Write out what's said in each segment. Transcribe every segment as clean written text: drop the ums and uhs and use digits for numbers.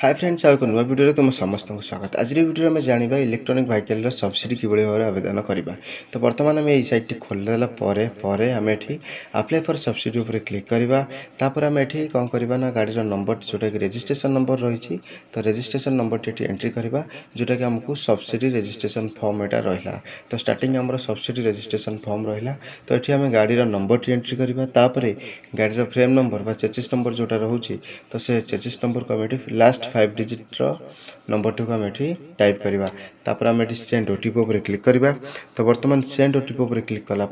Hi friends आउ नुआ video तुम समस्त को स्वागत। आज वीडियो में जाना इलेक्ट्रोनिक व्हीकल सब्सिडी किभली भाव आवेदन करवा। तो बर्तमान आम यही साइट खोलदेला आम ये अप्लाई फॉर सब्सिडी उपर क्लिक करवा। तापर आम ये कौन करवा ना गाड़ी नंबर जोटा कि रजिस्ट्रेशन नंबर रही। तो रजिस्ट्रेशन नंबर टी एंट्री करवा जोटा कि आमको सब्सिडी रजिस्ट्रेशन फॉर्म यहाँ रहा। तो स्टार्टिंग आम सब्सिडी रजिस्ट्रेशन फॉर्म रहा। तो ये आम गाड़ी नंबर टी एंट्री करवा। गाड़ी फ्रेम नंबर चेसिस नंबर जोटा रोचे तो से चेसिस नंबर को आम लास्ट 5 डिजिट नंबर टी को आम टाइप करवा। तापर आम सेंड ओटीपी उपर क्लिक करवा। तो बर्तमान सेंड ओटीपी उपर क्लिक कला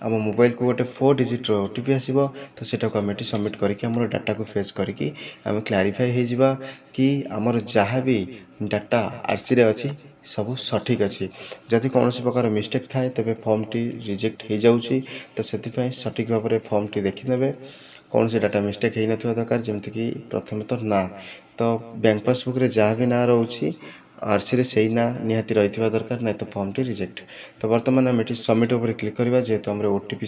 आम मोबाइल को गोटे 4 डिजिट ओटीपी आसो। तो सेटा को आम सबमिट करके आम डाटा को फेच करके आम क्लारिफाई हो कि आमर जहाँ भी डाटा आरसी रे अच्छी सब सठिक अच्छी। जदि कौन प्रकार मिस्टेक थाए तेज फॉर्म टी रिजेक्ट हो जाऊँगी। तो से सठिक भाव में फॉर्म टी देखिने कौन से डाटा मिस्टेक हो ना दरकार जमीक प्रथम तो ना तो बैंक पासबुक रे जहाँ भी ना रोचे आरसी रे से ना निहाती रही दरकार ना तो फॉर्म टी रिजेक्ट। तो बर्तमान आम ये सबमिट उपर क्लिक करवा जेहेतु आम ओटीपी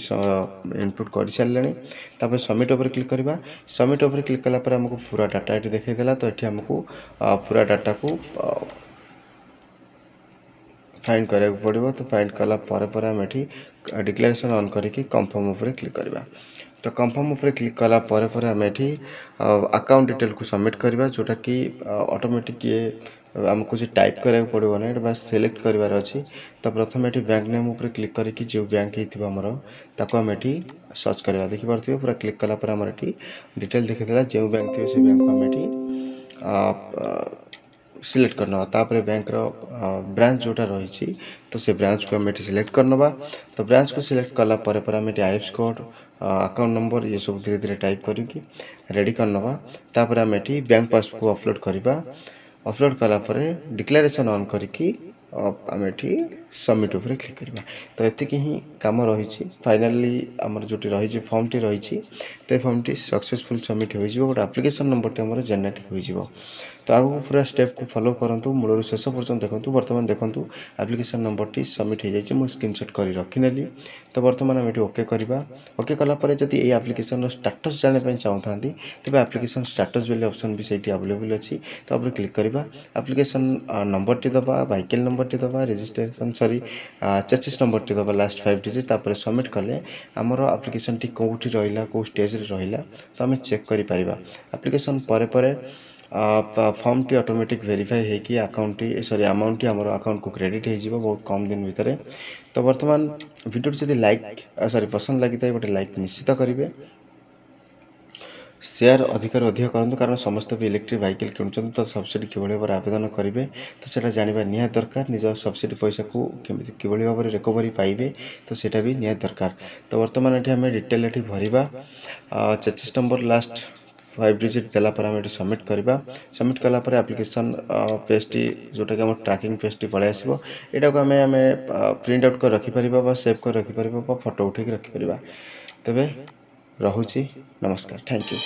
इनपुट कर सारे। तापर सबमिट उपर क्लिक करवा। सबमिट उपर क्लिक कलापर आमको पूरा डाटा ये देखा। तो ये आमको पूरा डाटा को फाइंड करा पड़ो। तो फाइंड कलापर आम ये डिक्लेरेशन ऑन करके कंफर्म उपर क्लिक करवा। तो कंफर्म उपर क्लिक कलापर आम ये अकाउंट डिटेल को सबमिट करवा जोटा कि ऑटोमेटिक ये आमको जो टाइप करा पड़ो ना ये बस सिलेक्ट करार अच्छी। तो प्रथम ये बैंक नेम उपर क्लिक करके जो बैंक होमर ताको आम ये सर्च करवा। देखिए पूरा क्लिक कलापर आम ये डिटेल देखा जो बैंक थी से बैंक को आम ये सिलेक्ट करना। तापर बैंक ब्रांच जोटा रही तो से ब्रांच को आम सिलेक्ट करना। तो ब्रांच को सिलेक्ट कलापर आम ये आईएफएससी कोड अकाउंट नंबर ये सब धीरे धीरे टाइप करके रेडी करना। तापर आम ये बैंक पासबुक को अपलोड करवा। अपलोड कलापर डिक्लेरेशन ऑन करके आम ये सबमिट उपर क्लिक करवा। तो ये ही कम रही। फाइनाली आमर जो रही फॉर्म टी रही तो फॉर्म टी सक्सेसफुल सबमिट हो गोटे एप्लिकेशन नंबर टी आम जेनेरेट हो। तो आगे पूरा स्टेप को फॉलो करूँ मूल शेष पर्यटन देखूँ। बर्तमान देखूँ एप्लिकेशन नंबर टी सबमिट हो जाए स्क्रीनशॉट कर रखिनेली। तो बर्तमान आम ये ओके करवा। ओके कलापर जब ये एप्लिकेशन स्टाटस जानापी चाहता तेज एप्लिकेशन स्टाटस वाले ऑप्शन भी सही अवेलेबल अच्छी। तो आप क्लिक करवा। एप्लिकेशन नंबर टी दबा व्हीकल नंबर टी दबा registration sorry chassis number T दबा लास्ट 5 डिजिट। तापर सबमिट कले आमर एप्लिकेशन टी कौटी रहा कौ स्टेज रहा तो आम चेक कर एप्लिकेशन पर फॉर्म टी ऑटोमेटिक वेरीफाई होगी account T sorry amount T आमर अकाउंट को क्रेडिट हो बहुत कम दिन भितर। तो बर्तमान वीडियो जब लाइक सॉरी पसंद लगी था गोटे लाइक निश्चित करेंगे। शेयर अधिक करूँ कारण समस्त भी इलेक्ट्रिक व्हीकल किणुंट तो सब्सिडी किभली भाव आवेदन करेंगे तो सेटा जाना निहाती दरकार। निज सब्सिडी पैसा को किभली भाव में रिकवरी पाइबे तो सेटा भी निहाती दरकार। तो बर्तमान ये आम डिटेल ये भरवा चेसिस नंबर लास्ट 5 डिजिट देलापर आम ये सबमिट करवा। सबमिट कलापर एप्लिकेशन पेजटी जोटा कि आम ट्रैकिंग पेजटी पलि आसो। यहाँ को आम प्रिंट आउट कर रखिपर सेव कर रखिपर फोटो उठे रखिपर। तेबे रहुची नमस्कार थैंक यू।